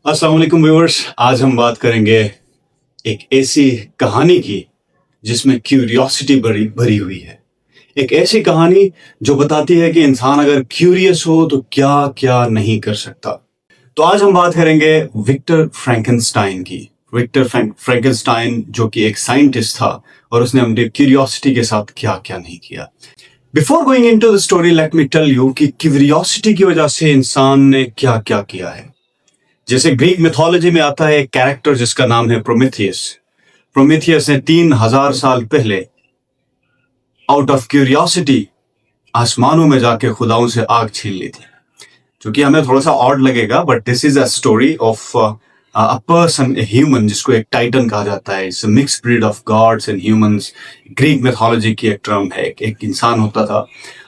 अस्सलाम वालेकुम व्यूअर्स। आज हम बात करेंगे एक ऐसी कहानी की जिसमें क्यूरियोसिटी भरी भरी हुई है। एक ऐसी कहानी जो बताती है कि इंसान अगर क्यूरियस हो तो क्या क्या नहीं कर सकता। तो आज हम बात करेंगे विक्टर फ्रैंकेनस्टाइन की। विक्टर फ्रैंकेनस्टाइन जो कि एक साइंटिस्ट था और उसने अपनी क्यूरियोसिटी के साथ क्या क्या नहीं किया। Before going into the story let me tell you कि क्यूरियोसिटी की वजह से इंसान ने क्या क्या किया है। जैसे ग्रीक मिथोलॉजी में आता है एक कैरेक्टर जिसका नाम है प्रोमेथियस। प्रोमेथियस ने 3000 साल पहले आउट ऑफ क्यूरियोसिटी आसमानों में जाके खुदाओं से आग छीन ली थी। जो कि हमें थोड़ा सा ऑड लगेगा but this is a story of a person, a human, जिसको एक टाइटन कहा जाता है। It's mix breed of gods and humans. Greek mythology की एक टर्म है। एक इंसान होता था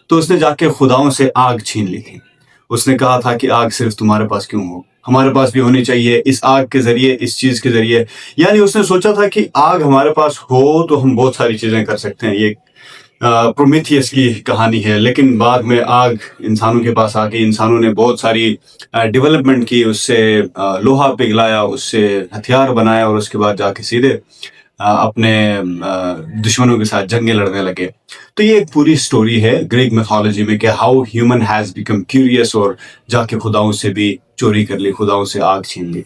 तो उसने जाके खुदाओं से आग छीन ली थी। उसने कहा था कि आग सिर्फ तुम्हारे पास क्यों हो, हमारे पास भी होनी चाहिए। इस आग के जरिए, इस चीज के जरिए, यानी उसने सोचा था कि आग हमारे पास हो तो हम बहुत सारी चीजें कर सकते हैं। ये प्रोमेथियस की कहानी है। लेकिन बाद में आग इंसानों के पास आके इंसानों ने बहुत सारी डेवलपमेंट की, उससे लोहा पिघलाया, उससे हथियार बनाया और उसके बाद जाके सीधे अपने दुश्मनों के साथ जंगें लड़ने लगे। तो ये एक पूरी स्टोरी है ग्रीक मिथोलॉजी में कि how human has become curious और जाके खुदाओं से भी चोरी कर ली, खुदाओं से आग छीन ली।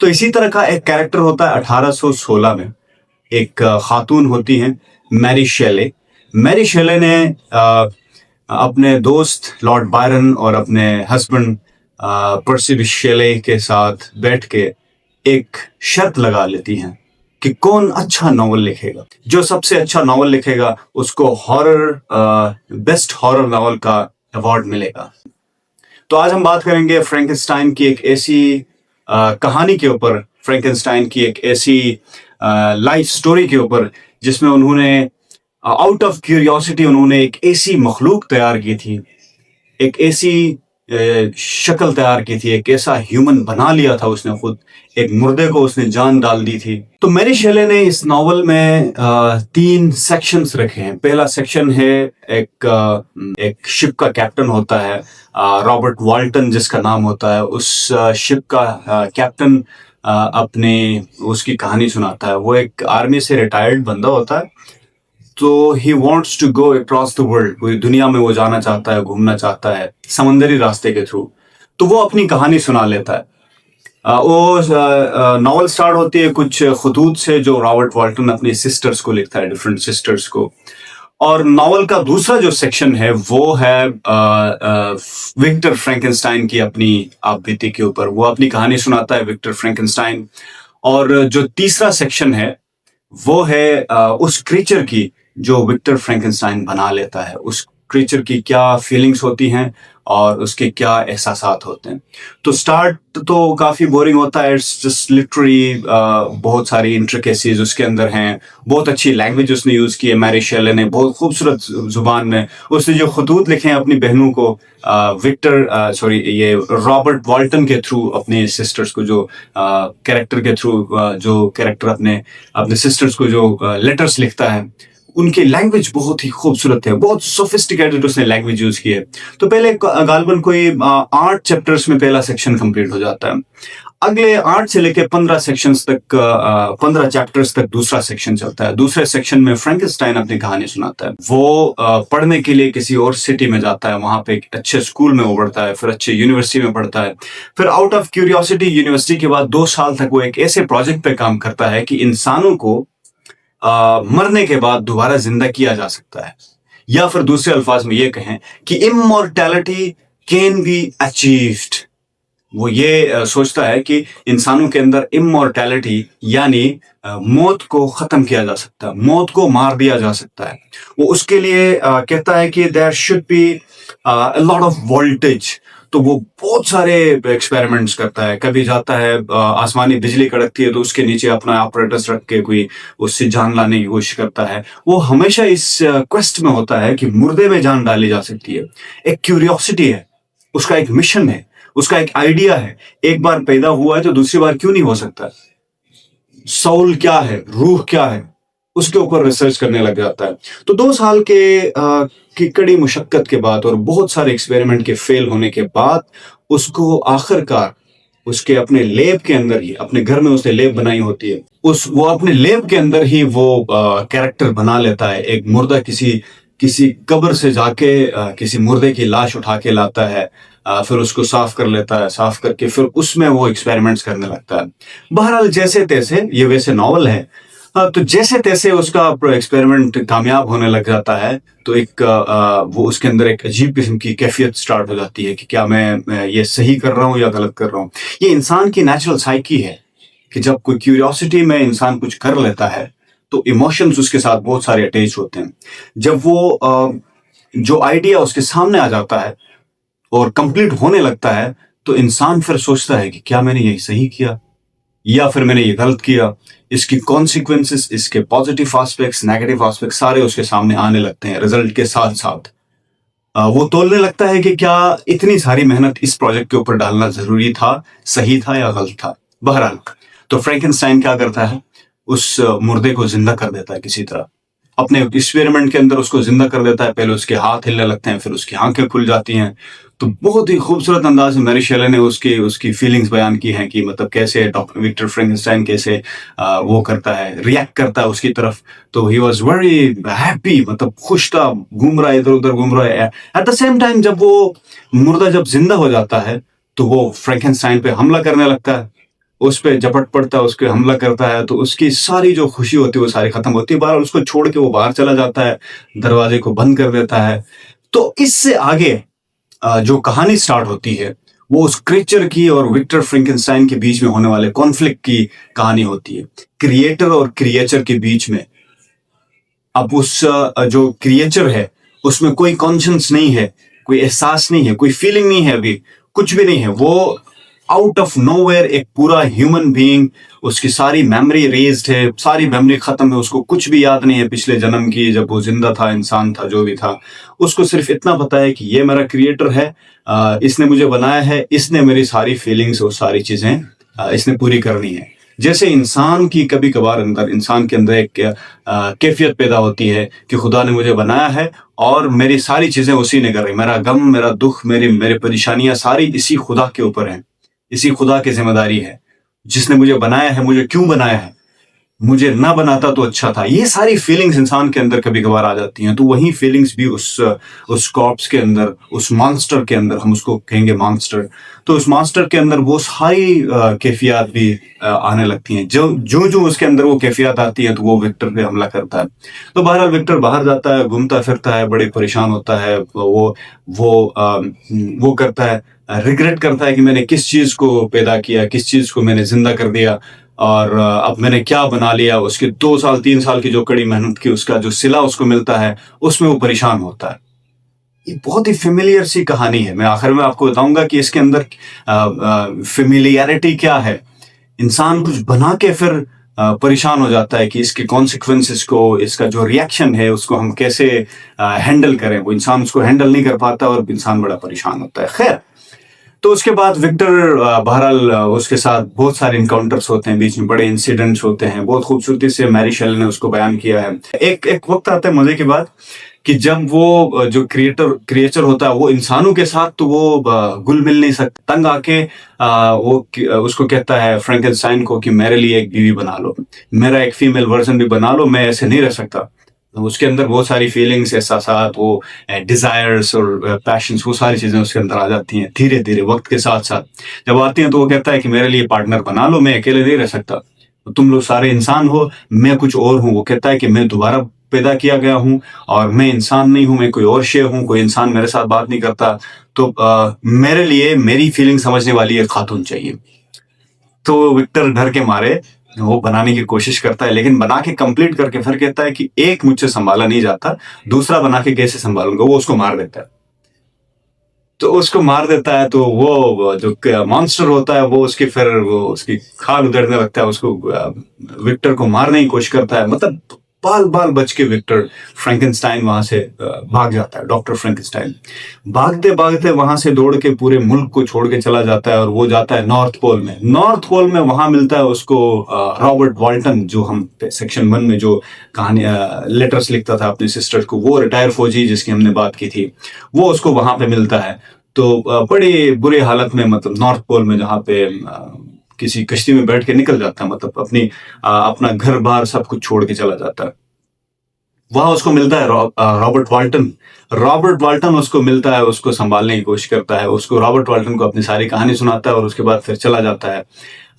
तो इसी तरह का एक कैरेक्टर होता है 1816 में। एक खातून होती हैं मैरी शेले। मैरी शेले ने अपने दोस्त लॉर्ड बायरन और अपने हस्बैंड पर्सी शेले के साथ बैठ के एक शर्त लगा लेती हैं कि कौन अच्छा नॉवल लिखेगा। जो सबसे अच्छा नॉवल लिखेगा उसको बेस्ट हॉरर नॉवल का अवार्ड मिलेगा। तो आज हम बात करेंगे फ्रैंकेनस्टाइन की एक ऐसी कहानी के ऊपर, फ्रैंकेनस्टाइन की एक ऐसी लाइफ स्टोरी के ऊपर जिसमें उन्होंने आउट ऑफ क्यूरियोसिटी उन्होंने एक ऐसी मखलूक तैयार की थी, एक ऐसी शक्ल तैयार की थी, एक ऐसा ह्यूमन बना लिया था उसने खुद। एक मुर्दे को उसने जान डाल दी थी। तो मैरी शेले ने इस नॉवल में 3 सेक्शंस रखे हैं। पहला सेक्शन है एक शिप का कैप्टन होता है, रॉबर्ट वाल्टन जिसका नाम होता है। उस शिप का कैप्टन अपने उसकी कहानी सुनाता है। वो एक आर्मी से रिटायर्ड बंदा होता है। तो he wants to go across the world, पूरी दुनिया में वो जाना चाहता है, घूमना चाहता है समंदरी रास्ते के थ्रू। तो वो अपनी कहानी सुना लेता है। वो नॉवल स्टार्ट होती है कुछ खतूत से जो रॉबर्ट वाल्टन अपनी सिस्टर्स को लिखता है, डिफरेंट सिस्टर्स को। और नॉवल का दूसरा जो सेक्शन है वो है विक्टर फ्रैंकेनस्टाइन की अपनी आप बीती के ऊपर। वो अपनी कहानी सुनाता है विक्टर फ्रैंकेनस्टाइन। और जो तीसरा सेक्शन है वो है उस क्रीचर की जो विक्टर फ्रैंकेनस्टाइन बना लेता है। उस क्रीचर की क्या फीलिंग्स होती हैं और उसके क्या एहसासात होते हैं। तो स्टार्ट तो काफ़ी बोरिंग होता है। इट्स जस्ट लिटरली बहुत सारी इंट्रिकेसीज उसके अंदर हैं। बहुत अच्छी लैंग्वेज उसने यूज़ की है मैरी शेले ने, बहुत खूबसूरत जुबान में। उसने जो खतूत लिखे हैं अपनी बहनों को, ये रॉबर्ट वाल्टन के थ्रू अपने सिस्टर्स को, जो कैरेक्टर के थ्रू जो कैरेक्टर अपने अपने सिस्टर्स को जो लेटर्स लिखता है, उनकी लैंग्वेज बहुत ही खूबसूरत है। बहुत सोफिस्टिकेटेड उसने लैंग्वेज यूज की है। तो पहले गालबन कोई 8 चैप्टर्स में पहला सेक्शन कंप्लीट हो जाता है। अगले 8 से लेकर 15 सेक्शंस तक, 15 चैप्टर्स तक दूसरा सेक्शन चलता है। दूसरे सेक्शन में फ्रैंकेनस्टाइन अपनी कहानी सुनाता है। वो पढ़ने के लिए किसी और सिटी में जाता है, वहां पे एक अच्छे स्कूल में वो पढ़ता है, फिर अच्छे यूनिवर्सिटी में पढ़ता है। फिर आउट ऑफ क्यूरियोसिटी यूनिवर्सिटी के बाद 2 साल तक वो एक ऐसे प्रोजेक्ट पे काम करता है कि इंसानों को मरने के बाद दोबारा जिंदा किया जा सकता है। या फिर दूसरे अल्फाज में ये कहें कि इमॉर्टैलिटी कैन बी अचीव्ड। वो ये सोचता है कि इंसानों के अंदर इमॉर्टैलिटी यानी मौत को खत्म किया जा सकता है, मौत को मार दिया जा सकता है। वो उसके लिए कहता है कि there should be a lot of voltage. तो वो बहुत सारे एक्सपेरिमेंट्स करता है। कभी जाता है, आसमानी बिजली कड़कती है तो उसके नीचे अपना ऑपरेटर्स रख के कोई उससे जान लाने की कोशिश करता है। वो हमेशा इस क्वेस्ट में होता है कि मुर्दे में जान डाली जा सकती है। एक क्यूरियोसिटी है, उसका एक मिशन है, उसका एक आइडिया है। एक बार पैदा हुआ है तो दूसरी बार क्यों नहीं हो सकता। सोल क्या है, रूह क्या है, उसके ऊपर रिसर्च करने लग जाता है। तो 2 साल की कड़ी मुशक्कत के बाद और बहुत सारे एक्सपेरिमेंट के फेल होने के बाद उसको आखिरकार उसके अपने लेब के अंदर ही, अपने घर में उसने लेब बनाई होती है, वो अपने लेब के अंदर ही वो कैरेक्टर बना लेता है। एक मुर्दा किसी किसी कब्र से जाके किसी मुर्दे की लाश उठा के लाता है, फिर उसको साफ कर लेता है, साफ करके फिर उसमें वो एक्सपेरिमेंट्स करने लगता है। बहरहाल जैसे तैसे, ये वैसे नॉवल है, तो जैसे तैसे उसका एक्सपेरिमेंट कामयाब होने लग जाता है, तो वो उसके अंदर एक अजीब किस्म की कैफियत स्टार्ट हो जाती है कि क्या मैं ये सही कर रहा हूँ या गलत कर रहा हूँ। ये इंसान की नेचुरल साइकी है कि जब कोई क्यूरियोसिटी में इंसान कुछ कर लेता है तो इमोशंस उसके साथ बहुत सारे अटैच होते हैं। जब वो जो आइडिया उसके सामने आ जाता है और कंप्लीट होने लगता है, तो इंसान फिर सोचता है कि क्या मैंने यही सही किया या फिर मैंने ये गलत किया। इसकी कॉन्सिक्वेंसेस, इसके पॉजिटिव एस्पेक्ट्स, नेगेटिव एस्पेक्ट्स सारे उसके सामने आने लगते हैं रिजल्ट के साथ साथ। वो तोलने लगता है कि क्या इतनी सारी मेहनत इस प्रोजेक्ट के ऊपर डालना जरूरी था, सही था या गलत था। बहरहाल तो फ्रैंकेनस्टाइन क्या करता है, उस मुर्दे को जिंदा कर देता है किसी तरह, अपने एक्सपेरिमेंट के अंदर उसको जिंदा कर देता है। पहले उसके हाथ हिलने लगते हैं, फिर उसकी आंखें खुल जाती हैं। तो बहुत ही खूबसूरत अंदाज में मैरी शेले ने उसकी उसकी फीलिंग्स बयान की हैं कि मतलब कैसे डॉक्टर विक्टर फ्रैंकेनस्टाइन कैसे वो करता है, रिएक्ट करता है उसकी तरफ। तो ही वॉज वेरी हैप्पी, मतलब खुश था, घूम रहा है इधर उधर घूम रहा है। एट द सेम टाइम जब वो मुर्दा जब जिंदा हो जाता है तो वो फ्रैंकेनस्टाइन पे हमला करने लगता है, उस पे झपट पड़ता है, उसके हमला करता है, तो उसकी सारी जो खुशी होती है वो सारी खत्म होती है। बाहर उसको छोड़ के वो बाहर चला जाता है, दरवाजे को बंद कर देता है। तो इससे आगे जो कहानी स्टार्ट होती है वो उस क्रिएचर की और विक्टर फ्रैंकेनस्टाइन के बीच में होने वाले कॉन्फ्लिक्ट की कहानी होती है, क्रिएटर और क्रिएचर के बीच में। अब उस जो क्रिएचर है उसमें कोई कॉन्शियस नहीं है, कोई एहसास नहीं है, कोई फीलिंग नहीं है, अभी कुछ भी नहीं है। वो आउट ऑफ नोवेयर एक पूरा ह्यूमन बीइंग, उसकी सारी मेमोरी रेज्ड है, सारी मेमोरी खत्म है, उसको कुछ भी याद नहीं है पिछले जन्म की, जब वो जिंदा था, इंसान था, जो भी था। उसको सिर्फ इतना पता है कि ये मेरा क्रिएटर है, इसने मुझे बनाया है, इसने मेरी सारी फीलिंग्स और सारी चीजें इसने पूरी करनी है। जैसे इंसान की कभी कभार इंसान के अंदर एक कैफियत पैदा होती है कि खुदा ने मुझे बनाया है और मेरी सारी चीजें उसी ने कर रही, मेरा गम, मेरा दुख, मेरी परेशानियां सारी इसी खुदा के ऊपर हैं, इसी खुदा की जिम्मेदारी है, जिसने मुझे बनाया है। मुझे क्यों बनाया है, मुझे ना बनाता तो अच्छा था। ये सारी फीलिंग्स इंसान के अंदर कभी कभार आ जाती हैं। तो वही फीलिंग्स भी उस कॉर्प्स के अंदर, उस मॉन्स्टर के अंदर, हम उसको कहेंगे मॉन्स्टर, तो उस मॉन्स्टर के अंदर वो सारी कैफियत भी आने लगती हैं। जो जो जो उसके अंदर वो कैफियत आती है तो वो विक्टर पे हमला करता है। तो बहरहाल विक्टर बाहर जाता है, घूमता फिरता है, बड़े परेशान होता है, वो करता है, रिग्रेट करता है कि मैंने किस चीज को पैदा किया, किस चीज को मैंने जिंदा कर दिया और अब मैंने क्या बना लिया। उसके 2 साल 3 साल की जो कड़ी मेहनत की, उसका जो सिला उसको मिलता है, उसमें वो परेशान होता है। ये बहुत ही फेमिलियर सी कहानी है। मैं आखिर में आपको बताऊंगा कि इसके अंदर फेमिलियरिटी क्या है। इंसान कुछ बना के फिर परेशान हो जाता है कि इसके कॉन्सिक्वेंसेस को, इसका जो रिएक्शन है उसको हम कैसे हैंडल करें। वो इंसान उसको हैंडल नहीं कर पाता और इंसान बड़ा परेशान होता है। खैर, तो उसके बाद विक्टर बहरहाल उसके साथ बहुत सारे इनकाउंटर्स होते हैं, बीच में बड़े इंसिडेंट्स होते हैं। बहुत खूबसूरती से मैरी शेले ने उसको बयान किया है। एक वक्त आता है मजे की बात कि जब वो जो क्रिएचर होता है वो इंसानों के साथ तो वो घुल मिल नहीं सकता, तंग आके उसको कहता है फ्रैंकेनस्टाइन को कि मेरे लिए एक बीवी बना लो, मेरा एक फीमेल वर्जन भी बना लो, मैं ऐसे नहीं रह सकता। तो उसके अंदर बहुत सारी फीलिंग्स, एहसासात, वो डिजायर्स और पैशंस, वो सारी चीजें उसके अंदर आ जाती हैं धीरे धीरे वक्त के साथ साथ। जब आती हैं तो वो कहता है कि मेरे लिए पार्टनर बना लो, मैं अकेले नहीं रह सकता, तुम लोग सारे इंसान हो, मैं कुछ और हूँ। वो कहता है कि मैं दोबारा पैदा किया गया हूँ और मैं इंसान नहीं हूँ, मैं कोई और शे हूँ, कोई इंसान मेरे साथ बात नहीं करता, तो मेरे लिए मेरी फीलिंग समझने वाली एक खातून चाहिए। तो विक्टर डर के मारे वो बनाने की कोशिश करता है, लेकिन बना के कंप्लीट करके फिर कहता है कि एक मुझसे संभाला नहीं जाता, दूसरा बना के कैसे संभालूंगा। वो उसको मार देता है। तो उसको मार देता है तो वो जो मॉन्स्टर होता है वो उसकी खाल उधेड़ने लगता है, उसको विक्टर को मारने की कोशिश करता है। मतलब बाल बाल बच के विक्टर फ्रैंकेनस्टाइन वहां से भाग जाता है। डॉक्टर फ्रैंकेनस्टाइन भागते भागते वहां से दौड़ के पूरे मुल्क को छोड़ के चला जाता है और वो जाता है नॉर्थ पोल में। नॉर्थ पोल में वहां मिलता है उसको रॉबर्ट वॉल्टन, जो हम सेक्शन 1 में जो कहानी लेटर्स लिखता था अपनी सिस्टर को, वो रिटायर फौजी जिसकी हमने बात की थी, वो उसको वहां पे मिलता है। तो बड़ी बुरी हालत में, मतलब नॉर्थ पोल में, जहाँ पे किसी कश्ती में बैठ के निकल जाता है, मतलब अपना घर बार सब कुछ छोड़ के चला जाता है। वहां उसको मिलता है रॉबर्ट वाल्टन। रॉबर्ट वाल्टन उसको मिलता है, उसको संभालने की कोशिश करता है, उसको रॉबर्ट वाल्टन को अपनी सारी कहानी सुनाता है और उसके बाद फिर चला जाता है,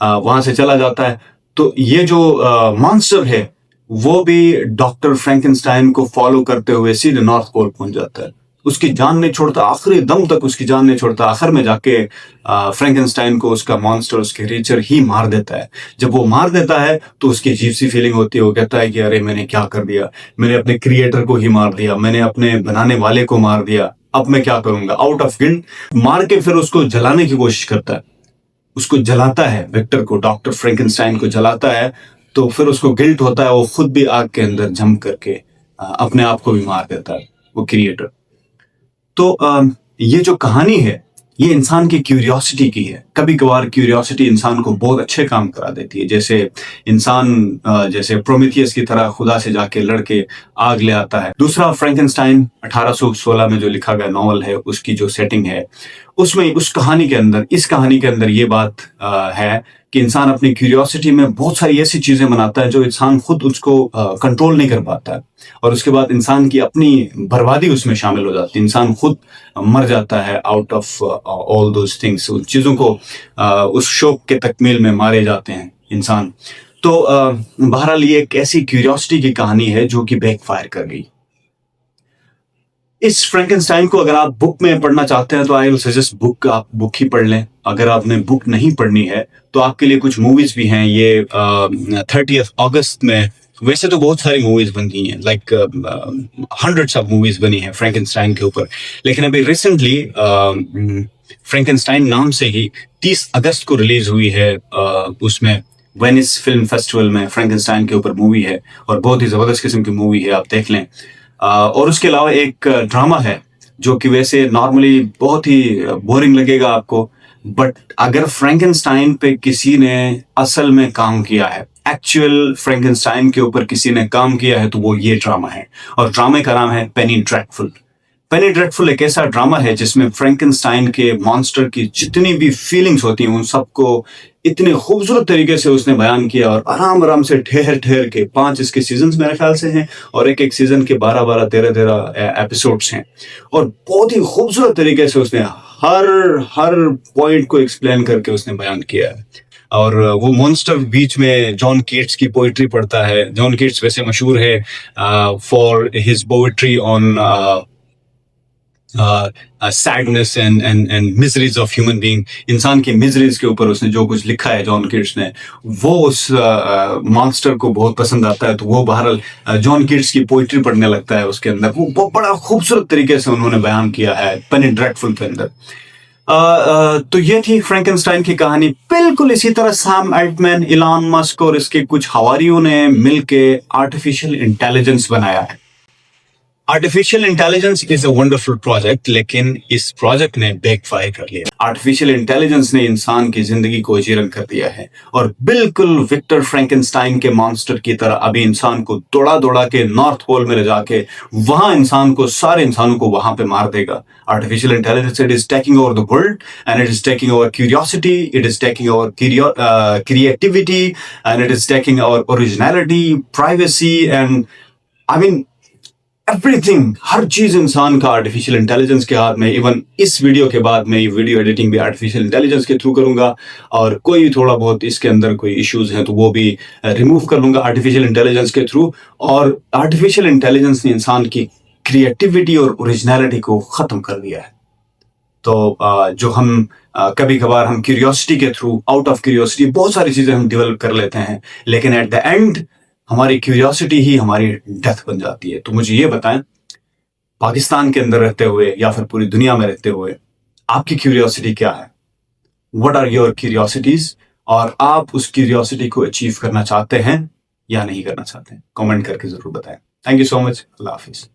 वहां से चला जाता है। तो ये जो मॉन्स्टर है वो भी डॉक्टर फ्रैंकेनस्टाइन को फॉलो करते हुए सीधे नॉर्थ पोल पहुंच जाता है। उसकी जान नहीं छोड़ता, आखिरी दम तक उसकी जान नहीं छोड़ता। आखिर में जाके फ्रैंकेनस्टाइन को उसका मॉन्स्टर, उसके क्रीचर ही मार देता है। जब वो मार देता है तो उसकी अजीब सी फीलिंग होती है। वो कहता है कि अरे मैंने क्या कर दिया, मैंने अपने क्रिएटर को ही मार दिया, मैंने अपने बनाने वाले को मार दिया, अब मैं क्या करूंगा। आउट ऑफ गिल्ट मार के फिर उसको जलाने की कोशिश करता है, उसको जलाता है, विक्टर को, डॉक्टर फ्रैंकेनस्टाइन को जलाता है। तो फिर उसको गिल्ट होता है, वो खुद भी आग के अंदर जंप करके अपने आप को भी मार देता है, वो क्रिएटर। तो ये जो कहानी है ये इंसान की क्यूरियोसिटी की है। कभी कभार क्यूरियोसिटी इंसान को बहुत अच्छे काम करा देती है। जैसे इंसान जैसे प्रोमेथियस की तरह खुदा से जाके लड़के आग ले आता है। दूसरा, फ्रैंकेनस्टाइन 1816 में जो लिखा गया नॉवल है, उसकी जो सेटिंग है, उसमें उस कहानी के अंदर, इस कहानी के अंदर ये बात है कि इंसान अपनी क्यूरियोसिटी में बहुत सारी ऐसी चीजें बनाता है जो इंसान खुद उसको कंट्रोल नहीं कर पाता है, और उसके बाद इंसान की अपनी बर्बादी उसमें शामिल हो जाती है। इंसान खुद मर जाता है out of all those things. उन चीजों को उस शौक के तकमील में मारे जाते हैं इंसान। तो बहरहाल ये एक ऐसी क्यूरियोसिटी की कहानी है जो कि बैकफायर कर गई। इस फ्रैंकेनस्टाइन को अगर आप बुक में पढ़ना चाहते हैं तो आई विल सजेस्ट बुक, आप बुक ही पढ़ लें। अगर आपने बुक नहीं पढ़नी है तो आपके लिए कुछ मूवीज भी हैं। ये 30 अगस्त में, वैसे तो बहुत सारी मूवीज बनती हैं, लाइक हंड्रेड्स ऑफ मूवीज बनी हैं फ्रैंकेनस्टाइन के ऊपर, लेकिन अभी रिसेंटली फ्रैंकेनस्टाइन नाम से ही 30 अगस्त को रिलीज हुई है। उसमें वेनिस फिल्म फेस्टिवल में फ्रैंकेनस्टाइन के ऊपर मूवी है, और बहुत ही जबरदस्त किस्म की मूवी है, आप देख लें। और उसके अलावा एक ड्रामा है जो कि वैसे नॉर्मली बहुत ही बोरिंग लगेगा आपको, बट अगर फ्रैंकेनस्टाइन पे किसी ने असल में काम किया है, एक्चुअल फ्रैंकेनस्टाइन के ऊपर किसी ने काम किया है, तो वो ये ड्रामा है। और ड्रामे का नाम है पेनी ड्रेडफुल। पेनी ड्रेडफुल एक ऐसा ड्रामा है जिसमें फ्रैंकेनस्टाइन के मॉन्स्टर की जितनी भी फीलिंग्स होती हैं उन सबको इतने खूबसूरत तरीके से उसने बयान किया, और आराम आराम से ठहर ठहर के 5 इसके सीजन्स मेरे ख्याल से हैं, और एक एक सीजन के 12-12, 13-13 एपिसोड्स हैं, और बहुत ही खूबसूरत तरीके से उसने हर पॉइंट को एक्सप्लेन करके उसने बयान किया है। और वो मॉन्स्टर बीच में जॉन कीट्स की पोइट्री पढ़ता है। जॉन कीट्स वैसे मशहूर है for his poetry on sadness and miseries of human being. इंसान की मिजरीज के ऊपर उसने जो कुछ लिखा है जॉन कीट्स ने, वो उस मॉन्स्टर को बहुत पसंद आता है। तो वो बहरहाल जॉन कीट्स की पोइट्री पढ़ने लगता है उसके अंदर। वो बड़ा खूबसूरत तरीके से उन्होंने बयान किया है पेनी ड्रेडफुल के अंदर। तो ये थी फ्रैंकेनस्टाइन की कहानी। बिल्कुल इसी तरह सैम अल्टमैन, इलॉन मस्क और इसके कुछ हवारियों ने मिलके आर्टिफिशियल इंटेलिजेंस बनाया है। Artificial intelligence is a wonderful project, लेकिन इस प्रोजेक्ट ने बैकफायर कर लिया। आर्टिफिशियल इंटेलिजेंस ने इंसान की जिंदगी को अजीरन कर दिया है, और बिल्कुल विक्टर फ्रैंकेनस्टाइन के मॉन्स्टर की तरह अभी इंसान को दौड़ा दौड़ा के नॉर्थ पोल में ले जाके वहां इंसान को, सारे इंसानों को वहां पे मार देगा। Artificial intelligence, it is taking over the world and it is taking over curiosity, it is taking over creativity and it is taking over originality, privacy and I mean everything. हर चीज इंसान का आर्टिफिशियल इंटेलिजेंस के हाथ में। Even इस video के बाद मैं ये वीडियो एडिटिंग भी आर्टिफिशियल इंटेलिजेंस के थ्रू करूंगा, और कोई थोड़ा बहुत इसके अंदर कोई इश्यूज हैं तो वो भी रिमूव कर लूंगा आर्टिफिशियल इंटेलिजेंस के थ्रू। और आर्टिफिशियल इंटेलिजेंस ने इंसान की क्रिएटिविटी और ओरिजिनलिटी को खत्म कर दिया है। तो जो हम कभी कभार हम क्यूरियोसिटी के थ्रू, आउट ऑफ क्यूरियोसिटी बहुत सारी चीजें हम डेवलप कर लेते हैं, लेकिन एट द एंड हमारी क्यूरियोसिटी ही हमारी डेथ बन जाती है। तो मुझे ये बताएं, पाकिस्तान के अंदर रहते हुए या फिर पूरी दुनिया में रहते हुए आपकी क्यूरियोसिटी क्या है? What are your curiosities? और आप उस क्यूरियोसिटी को अचीव करना चाहते हैं या नहीं करना चाहते हैं? कमेंट करके जरूर बताएं। Thank you so much. Allah Hafiz.